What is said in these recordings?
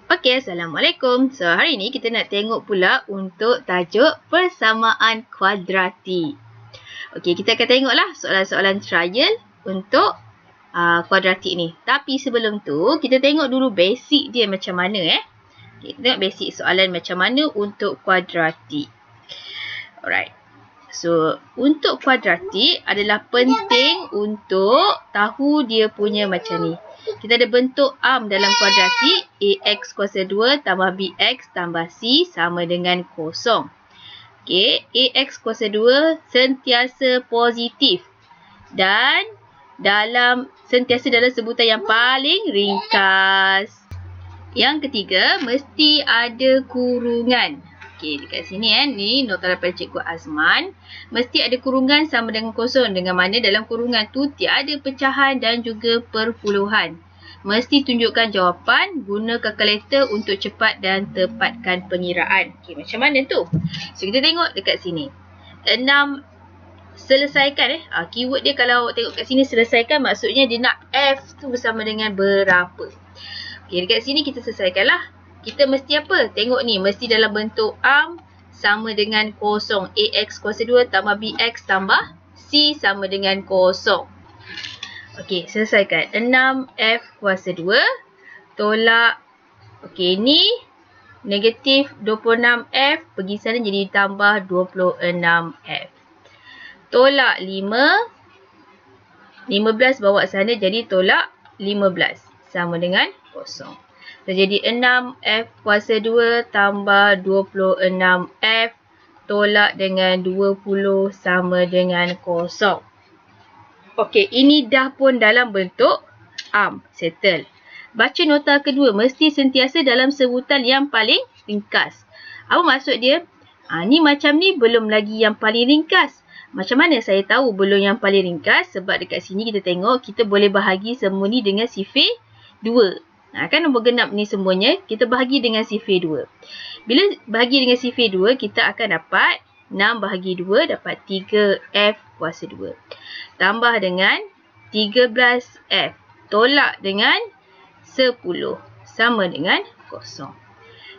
Okey, Assalamualaikum. So, hari ni kita nak tengok pula untuk tajuk persamaan kuadratik. Okey, kita akan tengoklah soalan-soalan trial untuk kuadratik ni. Tapi sebelum tu, kita tengok dulu basic dia macam mana Okay, kita tengok basic soalan macam mana untuk kuadratik. Alright. So, untuk kuadratik adalah penting untuk tahu dia punya macam ni. Kita ada bentuk arm dalam kuadratik. AX kuasa 2 tambah BX tambah C sama dengan kosong. Okay, AX kuasa 2 sentiasa positif. Dan sentiasa dalam sebutan yang paling ringkas. Yang ketiga, mesti ada kurungan. Okay, dekat sini ni nota daripada Cikgu Azman. Mesti ada kurungan sama dengan kosong. Dengan mana dalam kurungan tu tiada pecahan dan juga perpuluhan. Mesti tunjukkan jawapan, guna kalkulator untuk cepat dan tepatkan pengiraan. Okay, macam mana tu? So, kita tengok dekat sini. 6 selesaikan keyword dia kalau tengok kat sini selesaikan maksudnya dia nak F tu bersama dengan berapa. Okay, dekat sini kita selesaikanlah. Kita mesti apa? Tengok ni, mesti dalam bentuk arm sama dengan kosong. AX kuasa 2 tambah BX tambah C sama dengan kosong. Okey, selesaikan. 6F kuasa 2 tolak. Okey, ni negatif 26F pergi sana jadi tambah 26F. Tolak 5. 15 bawa sana jadi tolak 15 sama dengan kosong. Jadi 6F kuasa 2 tambah 26F tolak dengan 20 sama dengan kosong. Okey, ini dah pun dalam bentuk arm. Settle. Baca nota kedua. Mesti sentiasa dalam sebutan yang paling ringkas. Apa maksud dia? Ni macam ni belum lagi yang paling ringkas. Macam mana saya tahu belum yang paling ringkas? Sebab dekat sini kita tengok kita boleh bahagi semua ni dengan sifar 2. Kan nombor genap ni semuanya kita bahagi dengan sifar 2. Bila bahagi dengan sifar 2 kita akan dapat 6 bahagi 2 dapat 3F kuasa 2. Tambah dengan 13F. Tolak dengan 10. Sama dengan kosong.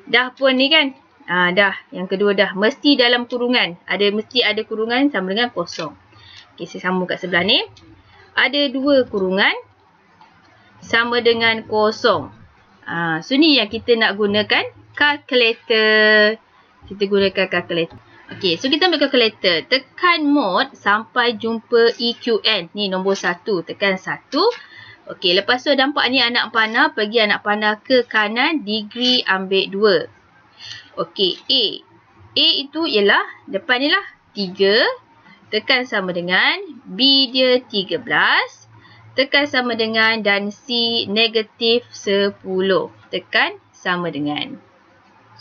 Dah pun ni kan. Dah. Yang kedua dah. Mesti dalam kurungan. Mesti ada kurungan sama dengan kosong. Okay, saya sambung kat sebelah ni. Ada 2 kurungan. Sama dengan kosong. So ni yang kita nak gunakan kalkulator. Kita gunakan kalkulator. Okey, so kita ambil kalkulator. Tekan mod sampai jumpa EQN. Ni nombor 1. Tekan 1. Okey, lepas tu nampak ni anak panah. Pergi anak panah ke kanan. Degree ambil 2. Okey, A. A itu ialah depan ni lah 3. Tekan sama dengan B dia 13. Tekan sama dengan dan C negatif 10. Tekan sama dengan.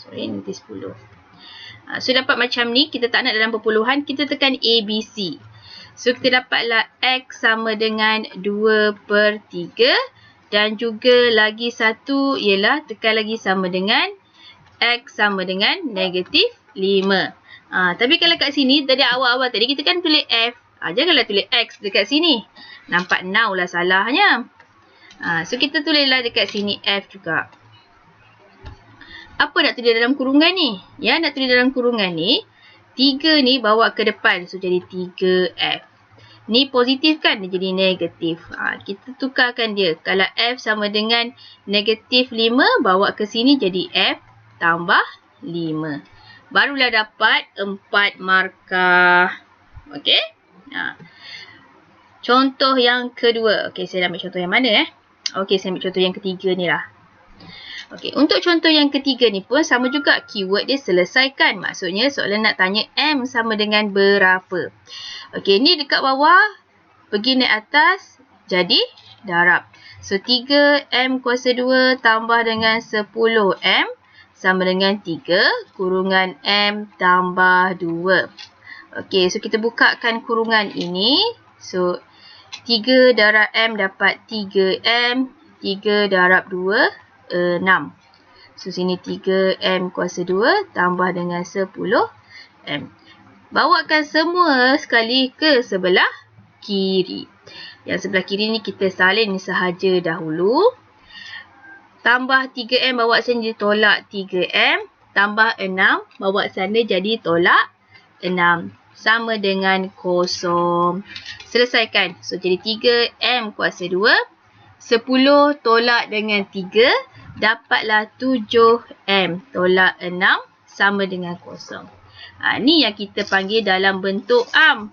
Sorry, nanti 10. So, dapat macam ni. Kita tak nak dalam perpuluhan. Kita tekan A, B, C. So, kita dapatlah X sama dengan 2/3. Dan juga lagi satu ialah tekan lagi sama dengan X sama dengan negatif 5. Tapi kalau kat sini, tadi awal-awal tadi kita kan tulis F. Janganlah tulis X dekat sini. Nampak now lah salahnya. So, kita tulislah dekat sini F juga. Apa nak tulis dalam kurungan ni? Ya, nak tulis dalam kurungan ni. 3 ni bawa ke depan. So, jadi 3F. Ni positif kan? Dia jadi negatif. Kita tukarkan dia. Kalau F sama dengan negatif 5, bawa ke sini jadi F tambah 5. Barulah dapat 4 markah. Okey? Contoh yang kedua. Okey, saya ambil contoh yang mana Okey, saya ambil contoh yang ketiga ni lah. Okey, untuk contoh yang ketiga ni pun sama juga keyword dia selesaikan. Maksudnya soalan nak tanya M sama dengan berapa. Okey, ni dekat bawah pergi naik atas jadi darab. So 3M kuasa 2 tambah dengan 10M sama dengan 3 kurungan M tambah 2. Okey, so kita bukakan kurungan ini. So 3 darab M dapat 3M. 3 darab 2 6. So sini 3M kuasa 2 tambah dengan 10M. Bawakan semua sekali ke sebelah kiri. Yang sebelah kiri ni kita salin sahaja dahulu. tambah 3M bawa sana jadi tolak 3M. Tambah 6 bawa sana jadi tolak 6. Sama dengan kosong. Selesaikan. So, jadi 3M kuasa 2. 10 tolak dengan 3. Dapatlah 7M tolak 6 sama dengan kosong. Ni yang kita panggil dalam bentuk am.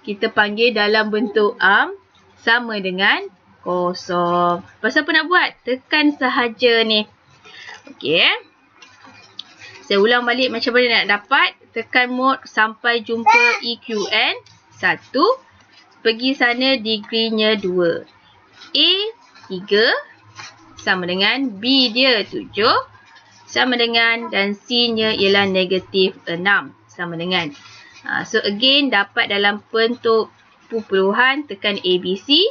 Kita panggil dalam bentuk am sama dengan kosong. Pasal apa nak buat? Tekan sahaja ni. Okey. Saya ulang balik macam mana nak dapat. Tekan mod sampai jumpa EQN 1. Pergi sana degree-nya 2. A 3 sama dengan B dia 7 sama dengan dan C-nya ialah negatif 6 sama dengan. So again dapat dalam bentuk perpuluhan tekan ABC.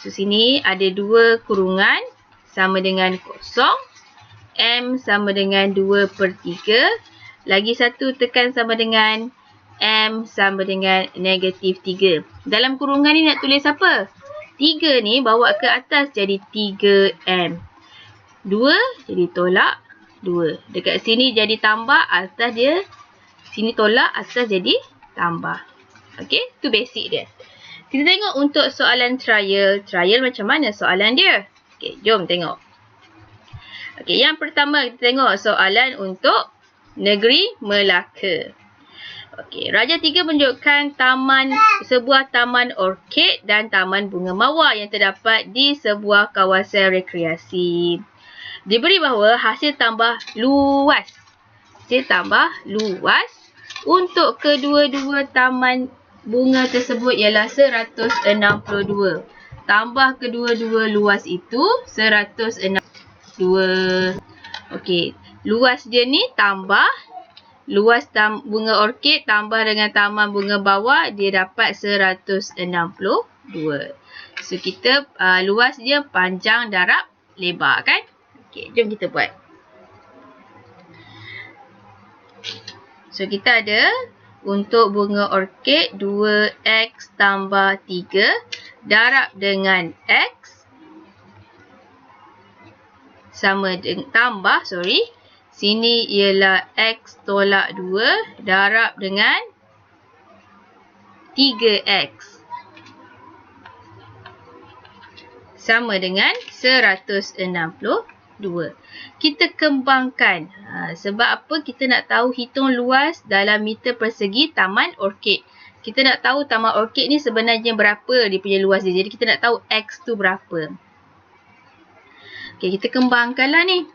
So sini ada 2 kurungan sama dengan kosong. M sama dengan 2/3. Lagi satu tekan sama dengan M sama dengan negatif 3. Dalam kurungan ni nak tulis apa? 3 ni bawa ke atas jadi 3M. 2 jadi tolak 2. Dekat sini jadi tambah, atas dia. Sini tolak, atas jadi tambah. Okey, tu basic dia. Kita tengok untuk soalan trial. Trial macam mana soalan dia? Okey, jom tengok. Okey, yang pertama kita tengok soalan untuk Negeri Melaka. Okey, Raja 3 menunjukkan sebuah taman orkid dan taman bunga mawar yang terdapat di sebuah kawasan rekreasi. Diberi bahawa hasil tambah luas. Hasil tambah luas untuk kedua-dua taman bunga tersebut ialah 162. Tambah kedua-dua luas itu 162. Okey, luas dia ni tambah luas bunga orkid tambah dengan taman bunga bawah dia dapat 162. So kita luas dia panjang darab lebar kan? Okey, jom kita buat. So kita ada untuk bunga orkid 2x tambah 3 darab dengan x sama dengan tambah sini ialah x tolak 2 darab dengan 3x sama dengan 162. Kita kembangkan. Sebab apa? Kita nak tahu hitung luas dalam meter persegi taman orkid. Kita nak tahu taman orkid ni sebenarnya berapa dia punya luas dia. Jadi kita nak tahu x tu berapa. Okey, kita kembangkanlah ni.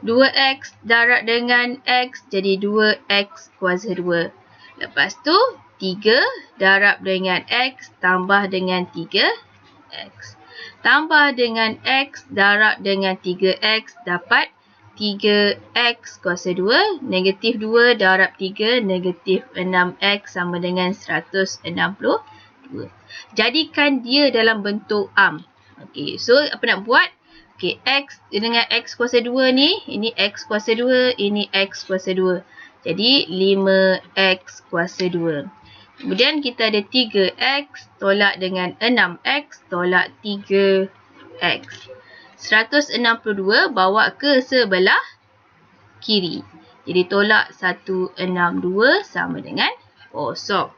2x darab dengan x jadi 2x kuasa 2. Lepas tu 3 darab dengan x tambah dengan 3x. Tambah dengan x darab dengan 3x dapat 3x kuasa 2. Negatif 2 darab 3 negatif 6x sama dengan 162. Jadikan dia dalam bentuk am. Okey, so apa nak buat? Okey, x dengan x kuasa 2 ni, ini x kuasa 2, ini x kuasa 2. Jadi 5x kuasa 2. Kemudian kita ada 3x tolak dengan 6x tolak 3x. 162 bawa ke sebelah kiri. Jadi tolak 162 sama dengan kosong.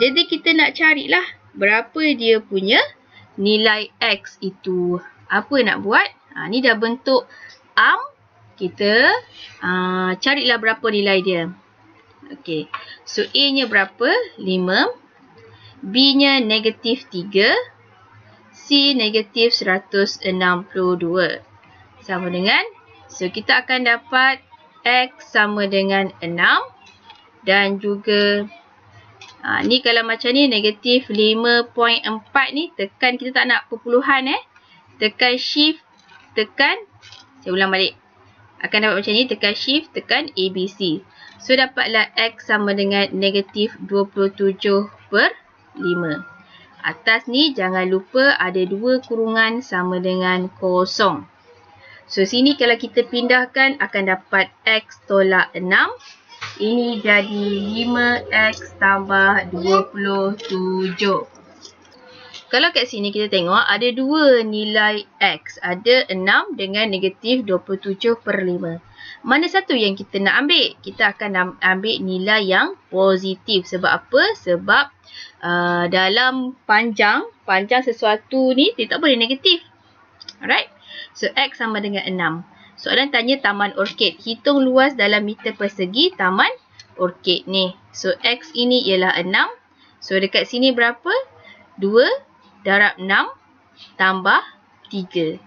Jadi kita nak carilah berapa dia punya nilai x itu. Apa nak buat? Ni dah bentuk am. Kita carilah berapa nilai dia. Okey. So A-nya berapa? 5. B-nya negatif 3. C negatif 162. Sama dengan. So kita akan dapat X sama dengan 6. Dan juga. Ni kalau macam ni negatif 5.4 ni. Tekan kita tak nak perpuluhan Tekan shift. Tekan. Saya ulang balik. Akan dapat macam ni. Tekan shift. Tekan ABC. So, dapatlah X sama dengan negatif 27/5. Atas ni jangan lupa ada 2 kurungan sama dengan kosong. So, sini kalau kita pindahkan akan dapat X tolak 6. Ini jadi 5X tambah 27. kalau kat sini kita tengok ada dua nilai X. Ada 6 dengan negatif 27/5. Mana satu yang kita nak ambil? Kita akan ambil nilai yang positif. Sebab apa? Sebab dalam panjang sesuatu ni dia tak boleh negatif. Alright. So, X sama dengan 6. Soalan tanya taman orkid. Hitung luas dalam meter persegi taman orkid ni. So, X ini ialah 6. So, dekat sini berapa? 2 darab 6 tambah 3.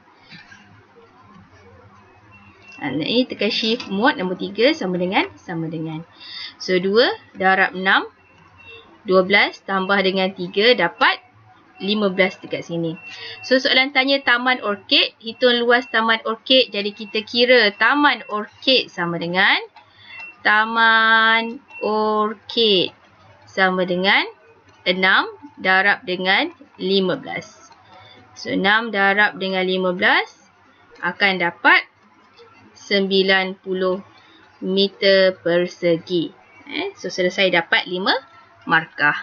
Ini tekan shift mode nombor 3 sama dengan. So, 2 darab 6, 12 tambah dengan 3 dapat 15 dekat sini. So, soalan tanya taman orkid. Hitung luas taman orkid. Jadi, kita kira taman orkid sama dengan taman orkid sama dengan 6 darab dengan 15. So, 6 darab dengan 15 akan dapat 90 meter persegi. So, selesai dapat 5 markah.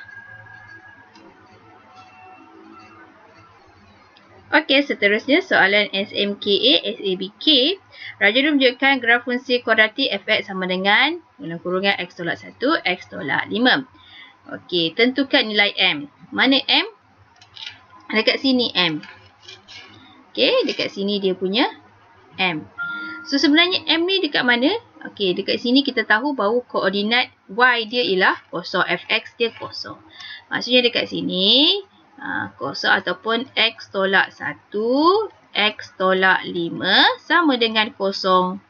Okey, seterusnya soalan SMKA, SABK. Raja menunjukkan graf fungsi kuadratik fx sama dengan dalam kurungan x tolak 1, x tolak 5. Okey, tentukan nilai M. Mana M? Dekat sini M. Okey, dekat sini dia punya M. So, sebenarnya M ni dekat mana? Okey, dekat sini kita tahu bahawa koordinat Y dia ialah kosong. Fx dia kosong. Maksudnya dekat sini, kosong ataupun x tolak 1, x tolak 5 sama dengan kosong.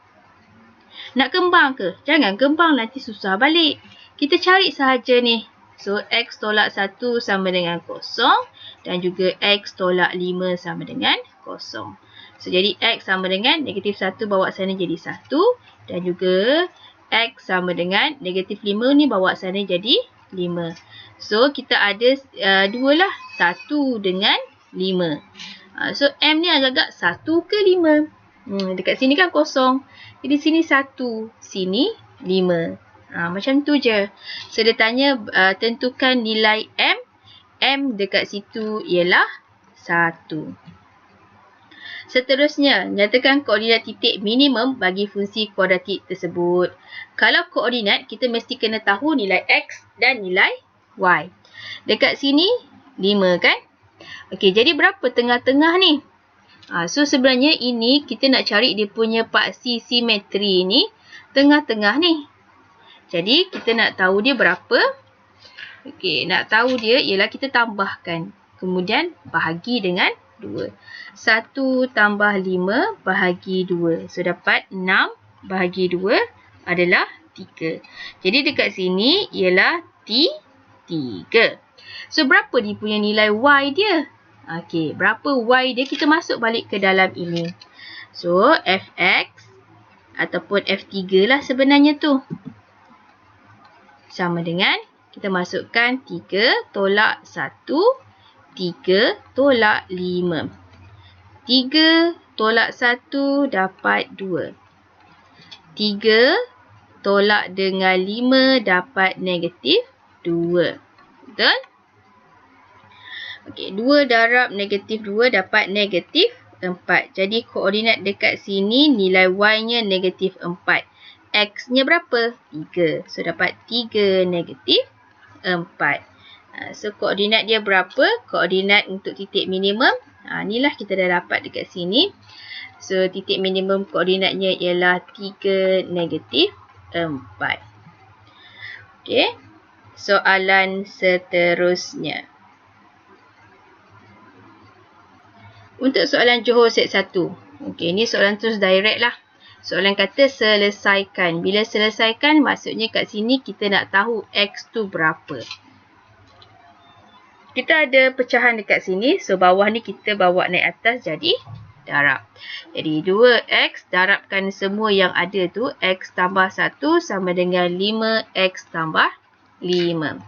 Nak kembang ke? Jangan kembang, nanti susah balik. Kita cari sahaja ni. So, x tolak 1 sama dengan kosong dan juga x tolak 5 sama dengan kosong. So, jadi x sama dengan negatif 1 bawa sana jadi 1 dan juga x sama dengan negatif 5 ni bawa sana jadi 5. So, kita ada dua lah. 1 dengan 5. So, M ni agak-agak 1 ke 5? Dekat sini kan kosong. Jadi, sini 1. Sini 5. Macam tu je. So, dia tanya tentukan nilai M. M dekat situ ialah 1. Seterusnya, nyatakan koordinat titik minimum bagi fungsi kuadratik tersebut. Kalau koordinat, kita mesti kena tahu nilai X dan nilai Y. Dekat sini, 5 kan? Okey, jadi berapa tengah-tengah ni? So, sebenarnya ini kita nak cari dia punya paksi simetri ni, tengah-tengah ni. Jadi, kita nak tahu dia berapa? Okey, nak tahu dia ialah kita tambahkan. Kemudian, bahagi dengan 2. 1 tambah 5 bahagi 2. So, dapat 6 bahagi 2 adalah 3. Jadi, dekat sini ialah 3. So, berapa dia punya nilai Y dia? Okey, berapa Y dia? Kita masuk balik ke dalam ini. So, Fx ataupun F3 lah sebenarnya tu. Sama dengan, kita masukkan 3 tolak 1, 3 tolak 5. 3 tolak 1 dapat 2. 3 tolak dengan 5 dapat negatif 2. Betul? Okey, 2 darab negatif 2 dapat negatif 4. Jadi, koordinat dekat sini nilai Y-nya negatif 4. X-nya berapa? 3. So, dapat 3 negatif 4. So, koordinat dia berapa? Koordinat untuk titik minimum. Inilah kita dah dapat dekat sini. So, titik minimum koordinatnya ialah 3 negatif 4. Okey. Soalan seterusnya. Untuk soalan Johor set 1. Okey, ni soalan terus direct lah. Soalan kata selesaikan. Bila selesaikan, maksudnya kat sini kita nak tahu X tu berapa. Kita ada pecahan dekat sini. So, bawah ni kita bawa naik atas jadi darab. Jadi, 2X darabkan semua yang ada tu. X tambah 1 sama dengan 5X tambah 5.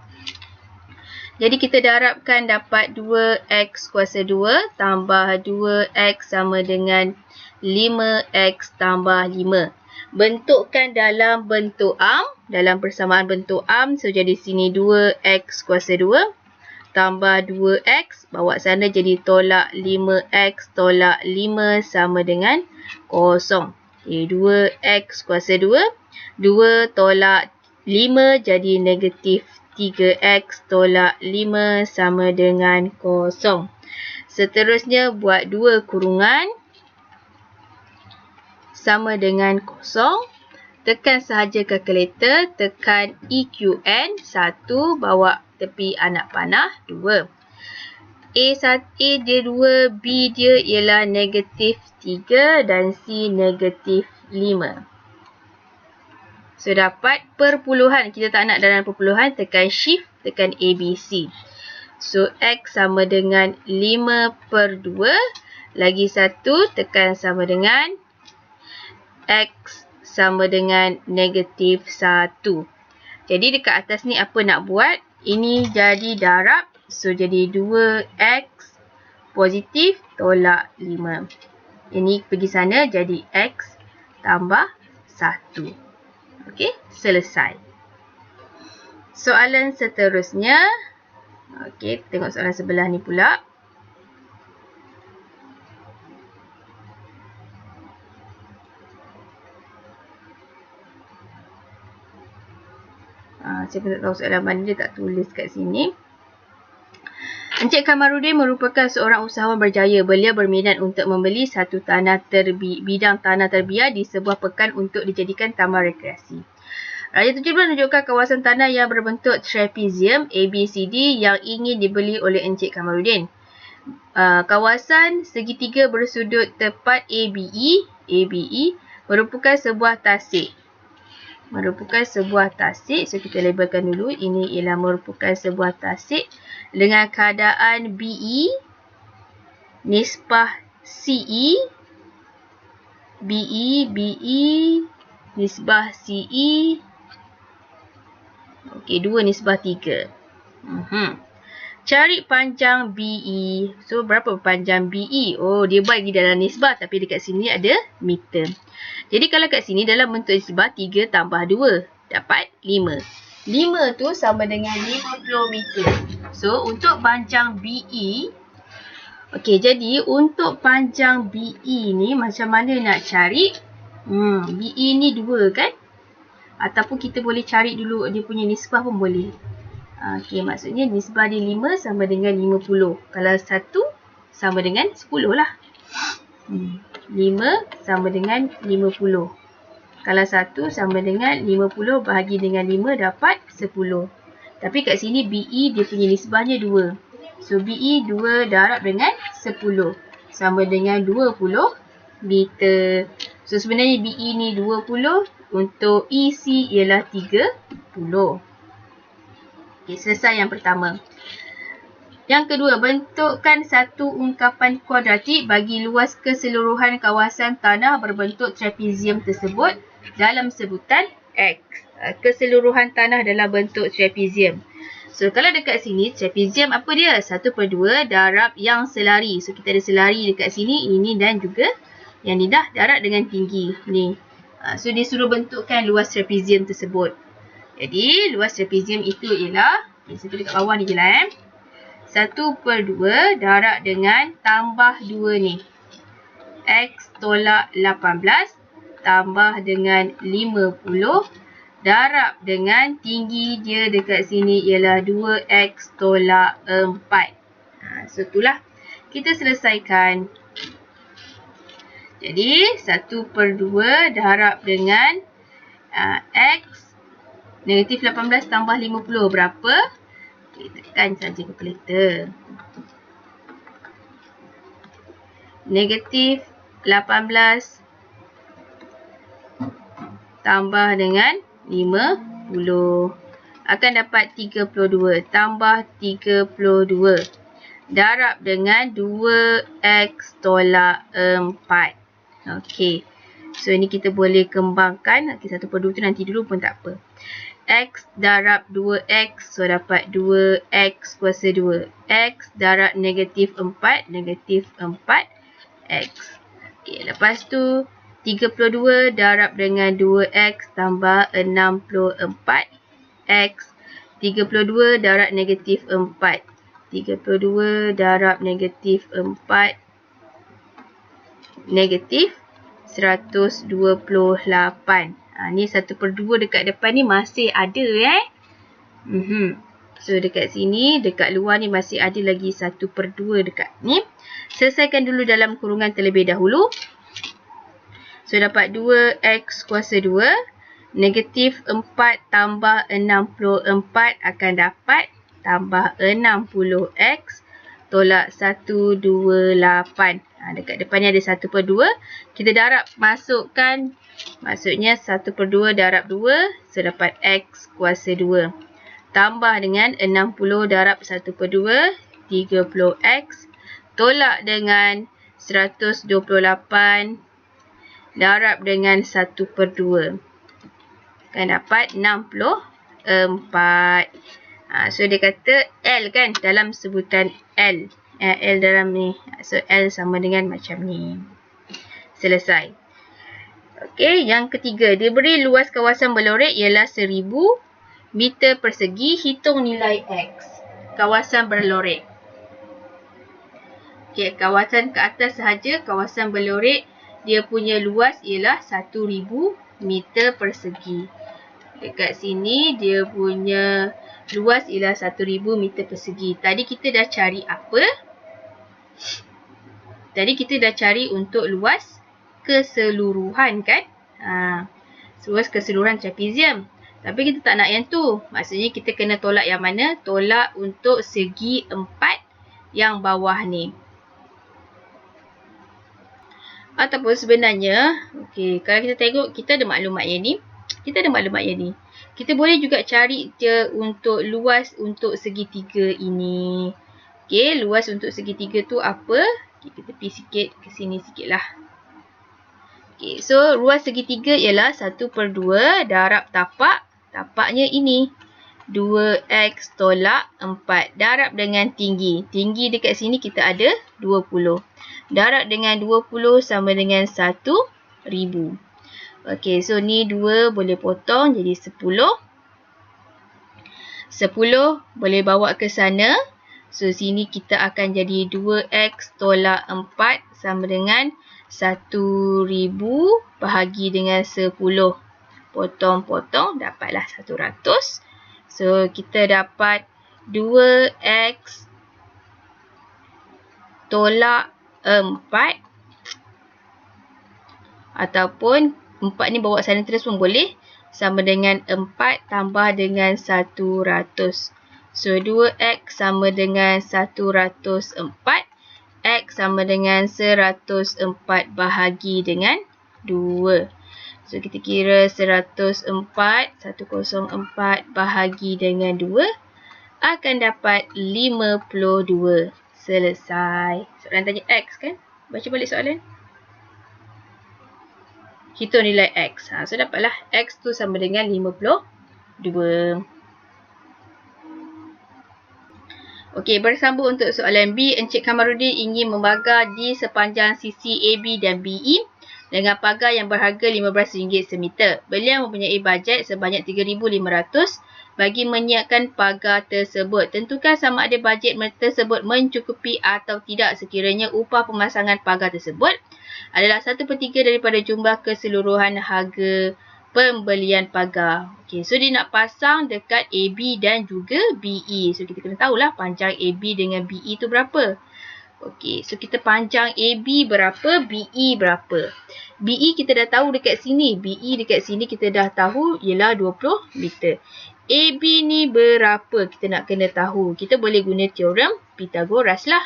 Jadi, kita darabkan dapat 2X kuasa 2 tambah 2X sama dengan 5X tambah 5. Bentukkan dalam bentuk am. Dalam persamaan bentuk am. So, jadi sini 2X kuasa 2 tambah 2x, bawa sana jadi tolak 5x tolak 5 sama dengan kosong. Okay, 2x kuasa 2. 2 tolak 5 jadi negatif 3x tolak 5 sama dengan kosong. Seterusnya buat 2 kurungan sama dengan kosong. Tekan sahaja kalkulator, tekan EQN 1, bawa tepi anak panah 2. A dia 2, B dia ialah negatif 3 dan C negatif 5. So dapat perpuluhan, kita tak nak dalam perpuluhan, tekan shift, tekan ABC. So X sama dengan 5/2, lagi 1 tekan sama dengan X sama dengan negatif 1. Jadi dekat atas ni apa nak buat? Ini jadi darab. So jadi 2X positif tolak 5. Ini pergi sana jadi X tambah 1. Okey, selesai. Soalan seterusnya. Okey, tengok soalan sebelah ni pula. Saya pun tak tahu soalan mana, dia tak tulis kat sini. Encik Kamarudin merupakan seorang usahawan berjaya. Beliau berminat untuk membeli satu tanah bidang tanah terbiar di sebuah pekan untuk dijadikan taman rekreasi. Raja Tujuh menunjukkan kawasan tanah yang berbentuk trapezium ABCD yang ingin dibeli oleh Encik Kamarudin. Kawasan segitiga bersudut tepat ABE merupakan sebuah tasik. So kita labelkan dulu, ini ialah merupakan sebuah tasik dengan keadaan BE, nisbah CE, BE, nisbah CE. Okey, 2 nisbah 3. Cari panjang BE. So, berapa panjang BE? Oh, dia bagi dalam nisbah tapi dekat sini ada meter. Jadi, kalau kat sini dalam bentuk nisbah 3 tambah 2. Dapat 5. 5 tu sama dengan 50 meter. So, untuk panjang BE. Okey, jadi untuk panjang BE ni macam mana nak cari? BE ni 2 kan? Ataupun kita boleh cari dulu dia punya nisbah pun boleh. Okey, maksudnya nisbah dia 5 sama dengan 50. Kalau 1 sama dengan 10 lah. 5 sama dengan 50. Kalau 1 sama dengan 50 bahagi dengan 5 dapat 10. Tapi kat sini BE dia punya nisbahnya 2. So BE 2 darab dengan 10. Sama dengan 20 meter. So sebenarnya BE ni 20. Untuk EC ialah 30. Okay, selesai yang pertama. Yang kedua, bentukkan satu ungkapan kuadratik bagi luas keseluruhan kawasan tanah berbentuk trapezium tersebut dalam sebutan X. Keseluruhan tanah dalam bentuk trapezium. So, kalau dekat sini, trapezium apa dia? 1/2 darab yang selari. So, kita ada selari dekat sini, ini dan juga yang ni dah darab dengan tinggi. Ni. So, dia suruh bentukkan luas trapezium tersebut. Jadi, luas trapezium itu ialah, saya tulis kat bawah ni je lah 1/2 darab dengan tambah 2 ni. X tolak 18 tambah dengan 50 darab dengan tinggi dia dekat sini ialah 2X tolak 4. So, itulah. Kita selesaikan. Jadi, 1/2 darab dengan X negatif 18 tambah 50 berapa? Okay, tekan saja kalkulator. Negatif 18 tambah dengan 50 akan dapat 32 tambah 32 darab dengan 2X tolak 4. Okey. So, ini kita boleh kembangkan. Okey, 1/2 tu nanti dulu pun tak apa. X darab 2X. So, dapat 2X kuasa 2. X darab negatif 4. Negatif 4X. Okey, lepas tu 32 darab dengan 2X tambah 64X. 32 darab negatif 4. 32 darab negatif 4 negatif 128. Ni 1/2 dekat depan ni masih ada So dekat sini, dekat luar ni masih ada lagi 1/2 dekat ni. Selesaikan dulu dalam kurungan terlebih dahulu. So dapat 2x kuasa 2. Negatif 4 tambah 64 akan dapat tambah 60x tolak 128. Dekat depan ni ada 1/2. Kita darab masukkan. Maksudnya 1/2 darab 2. So dapat x kuasa 2. Tambah dengan 60 darab 1/2. 30x. Tolak dengan 128 darab dengan 1/2. Akan dapat 64. So dia kata L kan dalam sebutan L. L dalam ni. So L sama dengan macam ni. Selesai. Okey, yang ketiga. Diberi luas kawasan berlorek ialah 1000 meter persegi. Hitung nilai X. Kawasan berlorek. Okey, kawasan ke atas sahaja. Kawasan berlorek. Dia punya luas ialah 1000 meter persegi. Dekat sini dia punya luas ialah 1000 meter persegi. Tadi kita dah cari apa? Tadi kita dah cari untuk luas keseluruhan kan? Luas keseluruhan trapezium. Tapi kita tak nak yang tu. Maksudnya kita kena tolak yang mana? Tolak untuk segi 4 yang bawah ni. Ataupun sebenarnya, okey, kalau kita tengok kita ada maklumat yang ni. Kita boleh juga cari je untuk luas untuk segitiga ini. Okey, luas untuk segitiga tu apa? Okay, kita pergi sikit ke sini sikit lah. Okey, so luas segitiga ialah 1/2 darab tapak. Tapaknya ini. 2x tolak 4. Darab dengan tinggi. Tinggi dekat sini kita ada 20. Darab dengan 20 sama dengan 1000. Okey, so ni 2 boleh potong jadi 10. 10 boleh bawa ke sana. So, sini kita akan jadi 2x tolak 4 sama dengan 1000 bahagi dengan 10. Potong-potong dapatlah 100. So, kita dapat 2x tolak 4 ataupun 4 ni bawa sana terus pun boleh. Sama dengan 4 tambah dengan 100. So, 2x sama dengan 104. X sama dengan 104 bahagi dengan 2. So, kita kira 104 bahagi dengan 2 akan dapat 52. Selesai. Soalan tanya X kan? Baca balik soalan. Hitung nilai X. So, dapatlah X tu sama dengan 52. Okey, bersambung untuk soalan B. Encik Kamarudin ingin membakar di sepanjang sisi AB dan BE dengan pagar yang berharga RM15 semeter. Beliau mempunyai bajet sebanyak RM3,500 bagi menyiapkan pagar tersebut. Tentukan sama ada bajet tersebut mencukupi atau tidak sekiranya upah pemasangan pagar tersebut adalah 1/3 daripada jumlah keseluruhan harga pembelian pagar. Okey, so dia nak pasang dekat AB dan juga BE. So kita kena tahulah panjang AB dengan BE tu berapa. Okey, so kita panjang AB berapa, BE berapa. BE kita dah tahu dekat sini. BE dekat sini kita dah tahu ialah 20 meter. AB ni berapa kita nak kena tahu. Kita boleh guna teorem Pythagoras lah.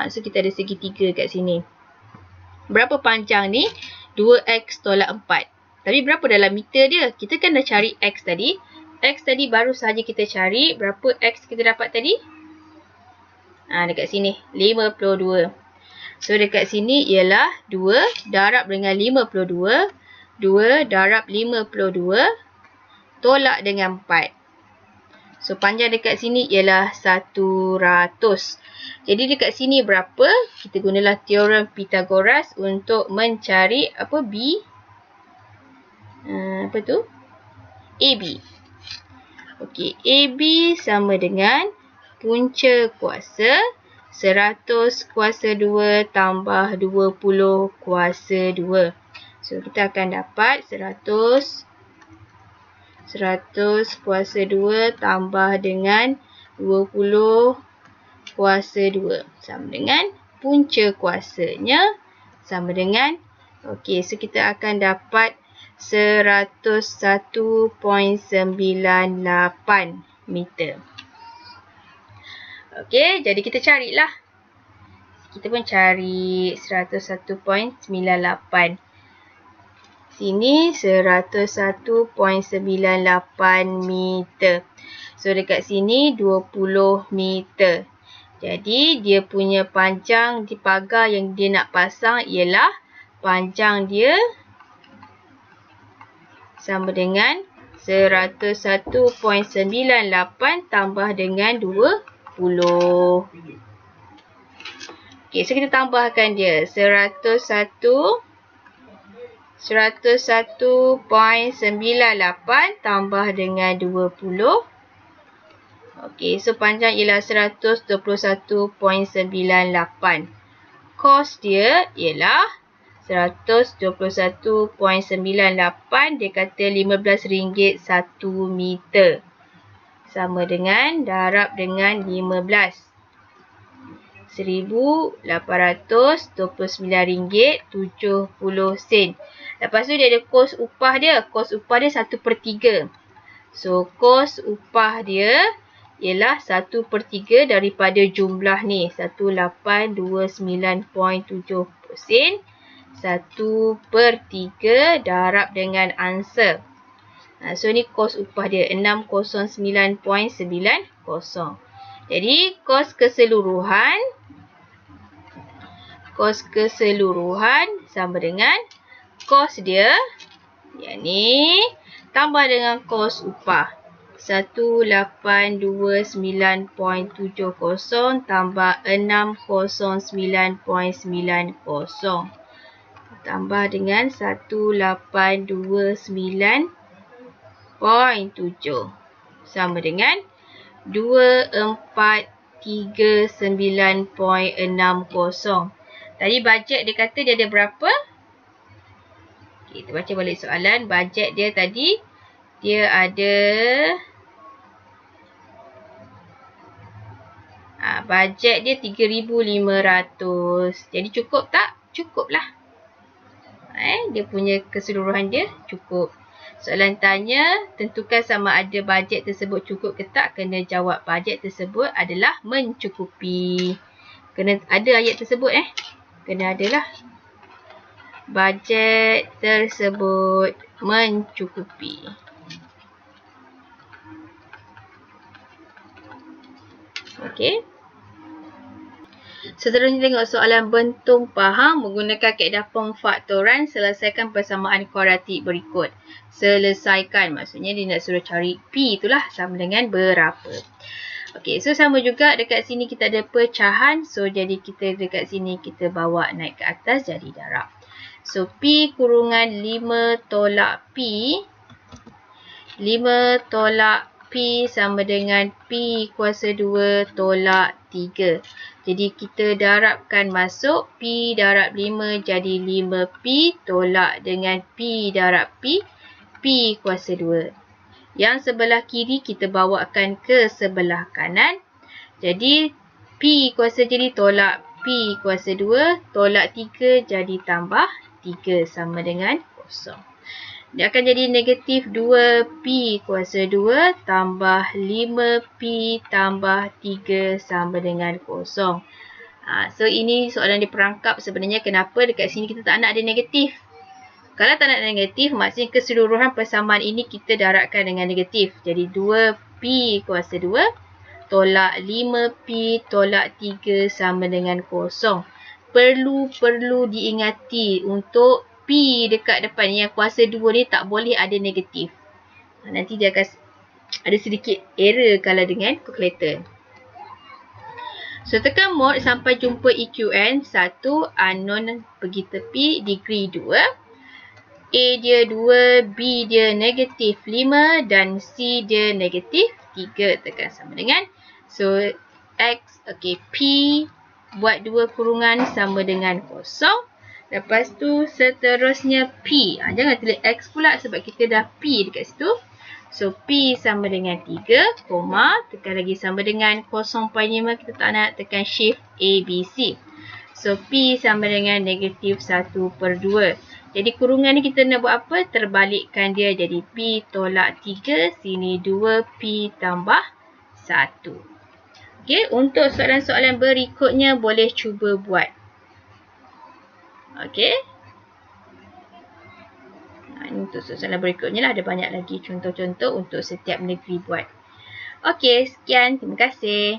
So kita ada segitiga kat sini. Berapa panjang ni? 2x tolak 4. Tapi berapa dalam meter dia? Kita kan dah cari x tadi. X tadi baru sahaja kita cari. Berapa x kita dapat tadi? Dekat sini. 52. So dekat sini ialah 2 darab dengan 52. 2 darab 52. Tolak dengan 4. So panjang dekat sini ialah 100. Jadi dekat sini berapa? Kita gunalah teorem Pythagoras untuk mencari apa B? Apa tu? AB. Okey, AB sama dengan punca kuasa 100 kuasa 2 tambah 20 kuasa 2. So, kita akan dapat 100 kuasa 2 tambah dengan 20 kuasa 2. Sama dengan punca kuasanya sama dengan, okey, so kita akan dapat 101.98 meter. Okey, jadi kita carilah. Kita pun cari 101.98. Sini 101.98 meter. So, dekat sini 20 meter. Jadi, dia punya panjang di pagar yang dia nak pasang ialah panjang dia sama dengan 101.98 tambah dengan 20. Okey, so kita tambahkan dia 101.98 tambah dengan 20. Okey, so panjang ialah 121.98. Kos dia ialah 121.98. Dia kata RM15 1 meter. Sama dengan darab dengan 15. RM1,829.70. Lepas tu dia ada kos upah dia. Kos upah dia 1/3. So, kos upah dia ialah 1/3 daripada jumlah ni. 1829.70%. 1/3 darab dengan angsa. So, ni kos upah dia 609.90. Jadi, kos keseluruhan sama dengan kos dia, yang ni, tambah dengan kos upah. 1829.70 tambah 609.90. Tambah dengan 1829.7 sama dengan 2439.60. Tadi bajet dia kata dia ada berapa? Okay, kita baca balik soalan. Bajet dia tadi, dia ada bajet dia 3,500. Jadi cukup tak? Cukup lah. Dia punya keseluruhan dia cukup. Soalan tanya, tentukan sama ada bajet tersebut cukup ke tak. Kena jawab bajet tersebut adalah mencukupi. Kena ada ayat tersebut Kena adalah. Bajet tersebut mencukupi. Okey. Seterusnya tengok soalan bentung faham menggunakan kaedah pemfaktoran. Selesaikan persamaan kuadratik berikut. Selesaikan maksudnya dia nak suruh cari P itulah sama dengan berapa. Okey, so sama juga dekat sini kita ada pecahan. So jadi kita dekat sini kita bawa naik ke atas jadi darab. So P kurungan 5 tolak P. 5 tolak P sama dengan P kuasa 2 tolak 3. Jadi kita darabkan masuk P darab 5 jadi 5P tolak dengan P darab P. P kuasa 2. Yang sebelah kiri kita bawakan ke sebelah kanan. Jadi P kuasa jadi tolak P kuasa 2 tolak 3 jadi tambah 3 sama dengan 0. Dia akan jadi negatif 2P kuasa 2 tambah 5P tambah 3 sama dengan 0. So, ini soalan diperangkap sebenarnya kenapa dekat sini kita tak nak ada negatif. Kalau tak nak ada negatif, maksudnya keseluruhan persamaan ini kita darabkan dengan negatif. Jadi 2P kuasa 2 tolak 5P tolak 3 sama dengan 0. Perlu diingati untuk P dekat depan yang kuasa 2 ni tak boleh ada negatif. Nanti dia akan ada sedikit error kalau dengan kalkulator. So, tekan mod sampai jumpa EQN 1, unknown pergi tepi, degree 2. A dia 2, B dia negatif 5 dan C dia negatif 3. Tekan sama dengan. So, X. Okey, P buat 2 kurungan sama dengan kosong. Lepas tu seterusnya P. Jangan tulis X pula sebab kita dah P dekat situ. So, P sama dengan 3, koma. Tekan lagi sama dengan 0.5. Kita tak nak tekan shift A, B, C. So, P sama dengan negatif 1/2. Jadi, kurungan ni kita nak buat apa? Terbalikkan dia jadi P tolak 3. Sini 2, P tambah 1. Okey, untuk soalan-soalan berikutnya boleh cuba buat. Okey. Untuk soalan berikutnya lah, ada banyak lagi contoh-contoh untuk setiap negeri buat. Okey, sekian. Terima kasih.